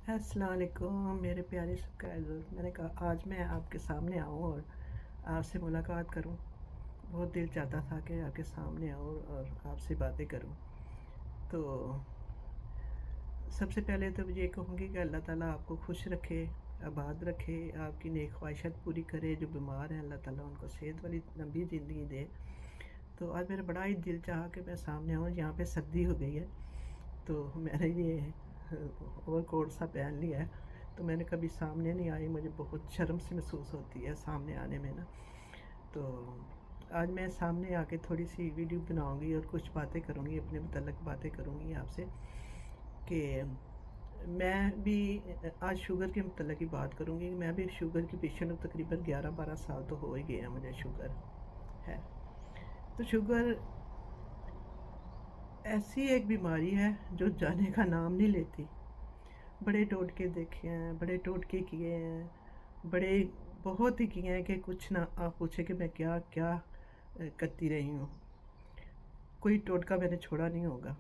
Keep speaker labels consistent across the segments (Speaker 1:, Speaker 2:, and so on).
Speaker 1: अस्सलाम वालेकुम मेरे प्यारे सब्सक्राइबर। मैंने कहा आज मैं आपके सामने आऊँ और आपसे मुलाकात करूँ। बहुत दिल चाहता था कि आपके सामने आऊँ और आपसे बातें करूँ। तो सबसे पहले तो ये कहूँगी कि अल्लाह ताला आपको खुश रखे, आबाद रखे, आपकी नेक ख्वाहिशात पूरी करे। जो बीमार हैं अल्लाह ताला उनको सेहत वाली लंबी ज़िंदगी दे। तो आज मेरा बड़ा ही दिल चाहा कि मैं सामने आऊँ। यहाँ पे सर्दी हो गई है तो मैंने ये ओवरकोट सा पहन लिया है। तो मैंने कभी सामने नहीं आई, मुझे बहुत शर्म सी महसूस होती है सामने आने में ना। तो आज मैं सामने आके थोड़ी सी वीडियो बनाऊंगी और कुछ बातें करूंगी, अपने मतलब बातें करूंगी आपसे कि मैं भी आज शुगर के मतलब की बात करूंगी। मैं भी शुगर की पेशेंट हूँ, तकरीबन 11-12 साल तो हो ही गए हैं मुझे शुगर है। तो शुगर ऐसी एक बीमारी है जो जाने का नाम नहीं लेती। बड़े टोटके देखे हैं, बड़े टोटके किए हैं, बड़े बहुत ही किए हैं कि कुछ ना आप पूछे कि मैं क्या क्या करती रही हूँ। कोई टोटका मैंने छोड़ा नहीं होगा।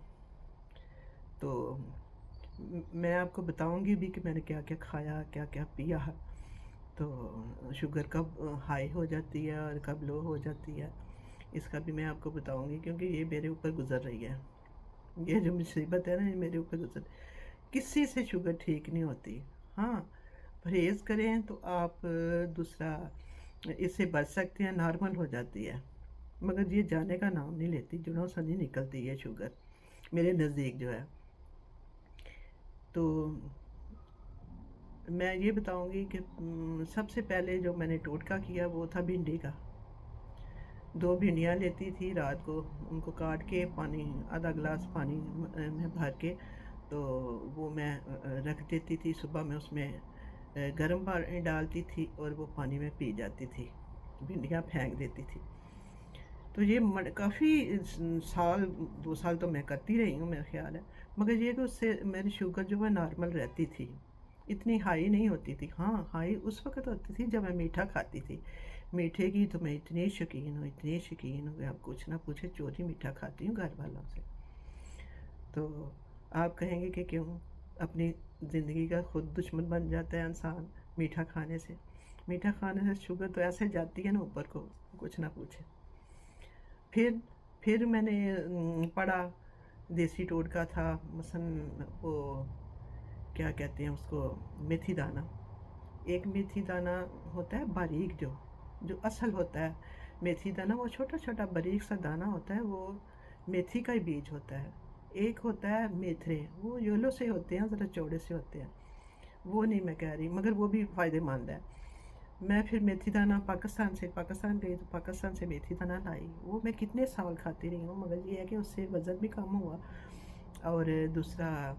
Speaker 1: तो मैं आपको बताऊंगी भी कि मैंने क्या क्या खाया, क्या क्या पिया। तो शुगर कब हाई हो जाती है और कब लो हो जाती है, इसका भी मैं आपको बताऊंगी, क्योंकि ये मेरे ऊपर गुजर रही है। ये जो मुसीबत है ना, ये मेरे ऊपर गुजर। किसी से शुगर ठीक नहीं होती। हाँ, परहेज़ करें तो आप दूसरा इससे बच सकते हैं, नॉर्मल हो जाती है। मगर ये जाने का नाम नहीं लेती, जुड़ों से नहीं निकलती है शुगर मेरे नज़दीक जो है। तो मैं ये बताऊंगी कि सबसे पहले जो मैंने टोटका किया वो था भिंडी का। 2 भिंडियाँ लेती थी रात को, उनको काट के पानी, आधा गिलास पानी में भर के, तो वो मैं रख देती थी। सुबह में उसमें गर्म पानी डालती थी और वो पानी में पी जाती थी, भिंडियाँ फेंक देती थी। तो ये काफ़ी साल, 2 साल तो मैं करती रही हूँ मेरा ख्याल है। मगर ये कि उससे मेरी शुगर जो है नॉर्मल रहती थी, इतनी हाई नहीं होती थी। हाँ, हाई उस वक्त होती थी जब मैं मीठा खाती थी। मीठे की तो मैं इतनी शौकीन हूँ, इतनी शौकीन हूँ कि आप कुछ ना पूछे, चोरी मीठा खाती हूँ घर वालों से। तो आप कहेंगे कि क्यों अपनी ज़िंदगी का खुद दुश्मन बन जाता है इंसान मीठा खाने से। मीठा खाने से शुगर तो ऐसे जाती है ना ऊपर को, कुछ ना पूछे। फिर फिर मैंने पढ़ा, देसी टोटका था मसन, वो क्या कहते हैं उसको, मेथी दाना। एक मेथी दाना होता है बारीक, जो जो असल होता है मेथी दाना, वो छोटा छोटा बारीक सा दाना होता है, वो मेथी का ही बीज होता है। एक होता है मेथरे, वो येलो से होते हैं, ज़रा चौड़े से होते हैं। वो नहीं मैं कह रही, मगर वो भी फ़ायदेमंद है। मैं फिर मेथी दाना पाकिस्तान गई तो पाकिस्तान से मेथी दाना लाई। वो मैं कितने साल खाती रही हूँ, मगर ये है कि उससे वज़न भी कम हुआ और दूसरा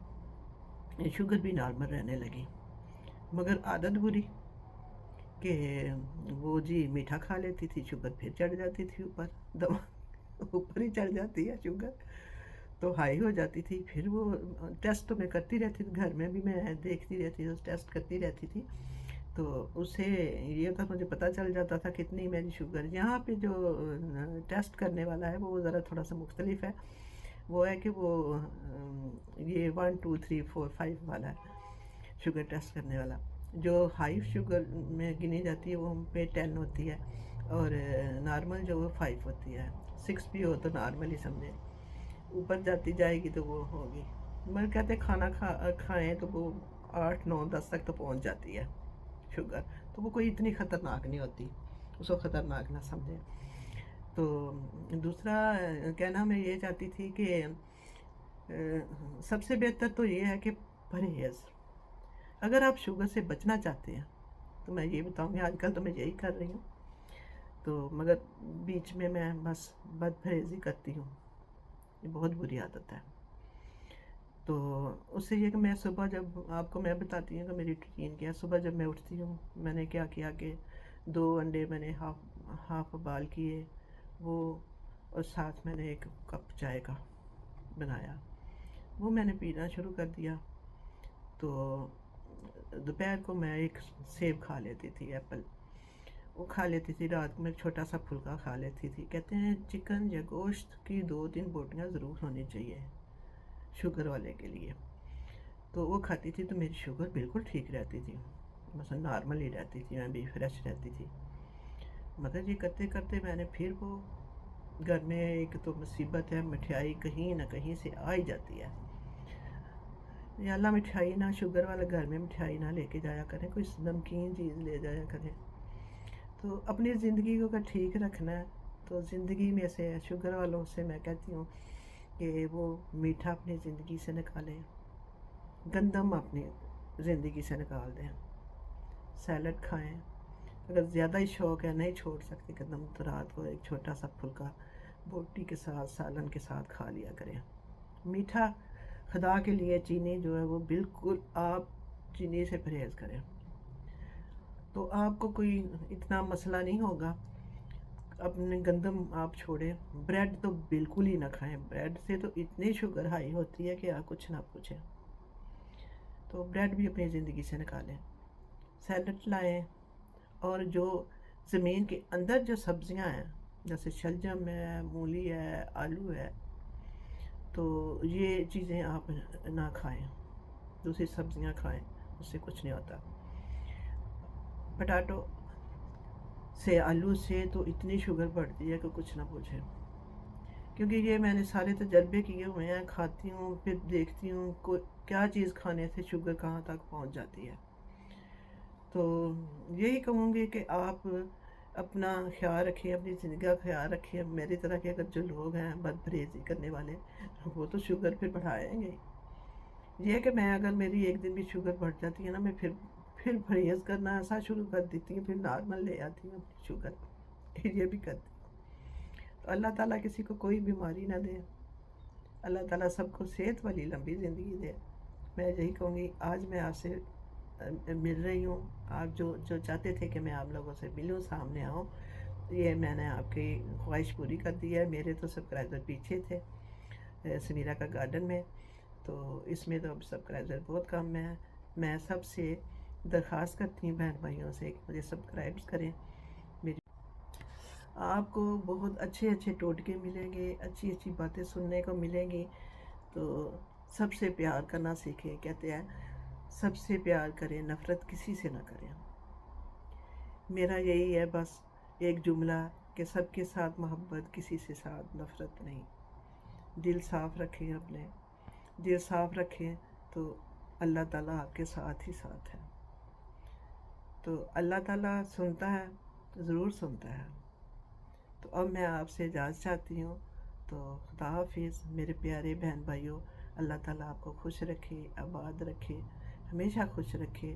Speaker 1: शुगर भी नॉर्मल रहने लगी। मगर आदत बुरी कि वो जी मीठा खा लेती थी, शुगर फिर चढ़ जाती थी ऊपर। दवा ऊपर ही चढ़ जाती है शुगर, तो हाई हो जाती थी। फिर वो टेस्ट तो मैं करती रहती थी, घर में भी मैं देखती रहती थी, टेस्ट करती रहती थी। तो उससे ये था, मुझे पता चल जाता था कितनी मेरी शुगर। यहाँ पे जो टेस्ट करने वाला है वो ज़रा थोड़ा सा मुख्तलिफ है। वो है कि वो ये 1 2 3 4 5 वाला है शुगर टेस्ट करने वाला। जो हाई शुगर में गिनी जाती है वो हम पे 10 होती है, और नॉर्मल जो वो 5 होती है। 6 भी हो तो नॉर्मल ही समझे, ऊपर जाती जाएगी तो वो होगी। मगर कहते खाना खाएं तो वो 8 9 10 तक तो पहुंच जाती है शुगर। तो वो कोई इतनी ख़तरनाक नहीं होती, उसको ख़तरनाक ना समझें। तो दूसरा कहना मैं ये चाहती थी कि सबसे बेहतर तो ये है कि परहेज़। अगर आप शुगर से बचना चाहते हैं तो मैं ये बताऊंगी, आजकल तो मैं यही कर रही हूँ। तो मगर बीच में मैं बस बदपरहेज़ी करती हूँ, ये बहुत बुरी आदत है। तो उससे ये कि मैं सुबह, जब आपको मैं बताती हूँ कि मेरी रूटीन क्या है। सुबह जब मैं उठती हूँ, मैंने क्या किया कि 2 अंडे मैंने हाफ हाफ बाल किए वो, और साथ मैंने 1 कप चाय का बनाया, वो मैंने पीना शुरू कर दिया। तो दोपहर को मैं एक सेब खा लेती थी, एप्पल वो खा लेती थी। रात में एक छोटा सा फुल्का खा लेती थी। कहते हैं चिकन या गोश्त की 2 3 बोटियाँ ज़रूर होनी चाहिए शुगर वाले के लिए। تو وہ کھاتی تھی تو میری شوگر بالکل ٹھیک رہتی تھی، مثلا نارمل ہی رہتی تھی، میں بھی فریش رہتی تھی۔ مگر یہ کرتے کرتے میں نے پھر وہ گھر میں ایک تو مصیبت ہے، مٹھائی کہیں نہ کہیں سے آ ہی جاتی ہے۔ یا اللہ مٹھائی نہ، شوگر والا گھر میں مٹھائی نہ لے کے جایا کریں، کوئی نمکین چیز لے جایا کریں۔ تو اپنی زندگی کو اگر ٹھیک رکھنا ہے تو زندگی میں سے شوگر والوں سے میں کہتی ہوں کہ وہ میٹھا اپنی زندگی سے نکالیں، گندم اپنی زندگی سے نکال دیں، سیلڈ کھائیں۔ اگر زیادہ ہی شوق ہے، نہیں چھوڑ سکتے گندم، تو رات کو ایک چھوٹا سا پھلکا بوٹی کے ساتھ، سالن کے ساتھ کھا لیا کریں۔ میٹھا خدا کے لیے چینی جو ہے وہ بالکل آپ چینی سے پرہیز کریں، تو آپ کو کوئی اتنا مسئلہ نہیں ہوگا۔ اپنے گندم آپ چھوڑیں، بریڈ تو بالکل ہی نہ کھائیں، بریڈ سے تو اتنی شوگر ہائی ہوتی ہے کہ آپ کچھ نہ پوچھیں۔ تو بریڈ بھی اپنی زندگی سے نکالیں، سیلڈ لائیں، اور جو زمین کے اندر جو سبزیاں ہیں جیسے شلجم ہے، مولی ہے، آلو ہے، تو یہ چیزیں آپ نہ کھائیں، دوسری سبزیاں کھائیں، اس سے کچھ نہیں ہوتا۔ پٹاٹو سے، آلو سے تو اتنی شوگر بڑھتی ہے کہ کچھ نہ پوچھیں، کیونکہ یہ میں نے سارے تجربے کیے ہوئے ہیں، کھاتی ہوں پھر دیکھتی ہوں کیا چیز کھانے سے شوگر کہاں تک پہنچ جاتی ہے۔ تو یہی کہوں گی کہ آپ اپنا خیال رکھیں، اپنی زندگی کا خیال رکھیں۔ میری طرح کے اگر جو لوگ ہیں بد پرہیزی کرنے والے، وہ تو شوگر پھر بڑھائیں گے۔ یہ ہے کہ میں اگر میری ایک دن بھی شوگر بڑھ جاتی ہے نا، میں پھر پرہیز کرنا ایسا شروع کر دیتی ہوں، پھر نارمل لے آتی ہوں اپنی شوگر، یہ بھی کرتی ہوں۔ تو اللہ تعالیٰ کسی کو کوئی بیماری نہ دے، اللہ تعالیٰ سب کو صحت والی لمبی زندگی دے۔ میں یہی کہوں گی، آج میں آپ سے مل رہی ہوں، آپ جو چاہتے تھے کہ میں آپ لوگوں سے ملوں، سامنے آؤں، یہ میں نے آپ کی خواہش پوری کر دی ہے۔ میرے تو سبسکرائبر پیچھے تھے سمیرہ کا گارڈن میں، تو اس میں تو اب سبسکرائبر بہت کم ہے۔ میں سب سے درخواست کرتی ہوں بہن بھائیوں سے کہ مجھے سبسکرائب کریں۔ میری آپ کو بہت اچھے اچھے ٹوٹکے ملیں گے، اچھی اچھی باتیں سننے کو ملیں گی، تو سب سے پیار کرنا سیکھیں۔ کہتے ہیں سب سے پیار کریں، نفرت کسی سے نہ کریں۔ میرا یہی ہے بس ایک جملہ کہ سب کے ساتھ محبت، کسی سے ساتھ نفرت نہیں۔ دل صاف رکھیں، اپنے دل صاف رکھیں تو اللہ تعالیٰ آپ کے ساتھ ہی ساتھ ہے۔ تو اللہ تعالیٰ سنتا ہے، ضرور سنتا ہے۔ تو اب میں آپ سے اجازت چاہتی ہوں، تو خدا حافظ میرے پیارے بہن بھائیوں۔ اللہ تعالیٰ آپ کو خوش رکھے، آباد رکھے، ہمیشہ خوش رکھے،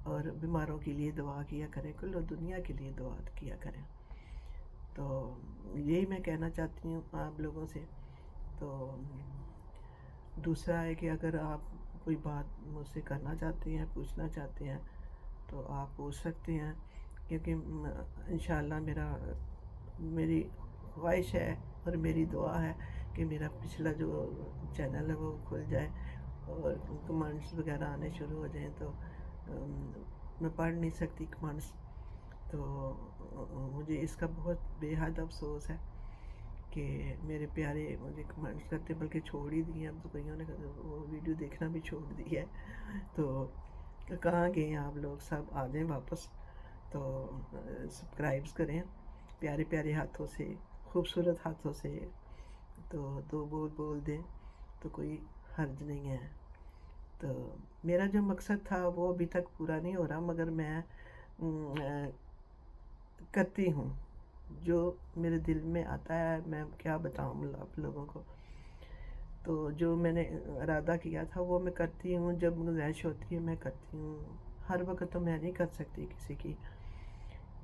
Speaker 1: اور بیماروں کے لیے دعا کیا کریں، کل دنیا کے لیے دعا کیا کریں۔ تو یہی میں کہنا چاہتی ہوں آپ لوگوں سے۔ تو دوسرا ہے کہ اگر آپ کوئی بات مجھ سے کرنا چاہتے ہیں، پوچھنا چاہتے ہیں، تو آپ پوچھ سکتے ہیں، کیونکہ انشاءاللہ میری خواہش ہے اور میری دعا ہے کہ میرا پچھلا جو چینل ہے وہ کھل جائے اور کمنٹس وغیرہ آنے شروع ہو جائیں، تو میں پڑھ نہیں سکتی کمنٹس، تو مجھے اس کا بہت بے حد افسوس ہے کہ میرے پیارے مجھے کمنٹس کرتے، بلکہ چھوڑ ہی دیے، اب تو کئیوں نے وہ ویڈیو دیکھنا بھی چھوڑ دی ہے۔ تو کہاں گئے ہیں آپ لوگ؟ سب آ جائیں واپس، تو سبسکرائبس کریں پیارے پیارے ہاتھوں سے، خوبصورت ہاتھوں سے، تو دو بول دیں تو کوئی حرج نہیں ہے۔ تو میرا جو مقصد تھا وہ ابھی تک پورا نہیں ہو رہا، مگر میں کرتی ہوں جو میرے دل میں آتا ہے، میں کیا بتاؤں آپ لوگوں کو۔ تو جو میں نے ارادہ کیا تھا وہ میں کرتی ہوں، جب گنجائش ہوتی ہے میں کرتی ہوں، ہر وقت تو میں نہیں کر سکتی کسی کی،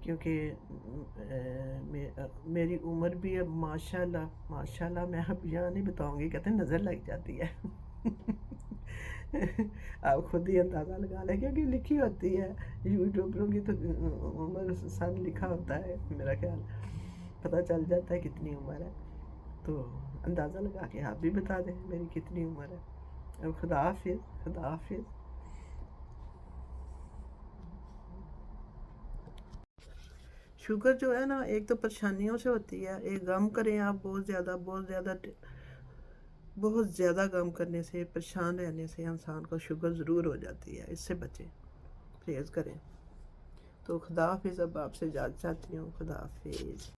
Speaker 1: کیونکہ میری عمر بھی اب ماشاءاللہ میں اب یہاں نہیں بتاؤں گی، کہتے ہیں نظر لگ جاتی ہے۔ آپ خود ہی اندازہ لگا لیں، کیونکہ لکھی ہوتی ہے یوٹیوبروں کی تو عمر سن لکھا ہوتا ہے، میرا خیال پتہ چل جاتا ہے کتنی عمر ہے، تو اندازہ لگا کے آپ بھی بتا دیں میری کتنی عمر ہے۔ اب خدا حافظ، خدا حافظ۔ شوگر جو ہے نا، ایک تو پریشانیوں سے ہوتی ہے، ایک غم کریں آپ بہت زیادہ بہت زیادہ کام کرنے سے، پریشان رہنے سے انسان کو شوگر ضرور ہو جاتی ہے، اس سے بچیں، پرہیز کریں۔ تو خدا حافظ، اب آپ سے اجازت چاہتی ہوں، خدا حافظ۔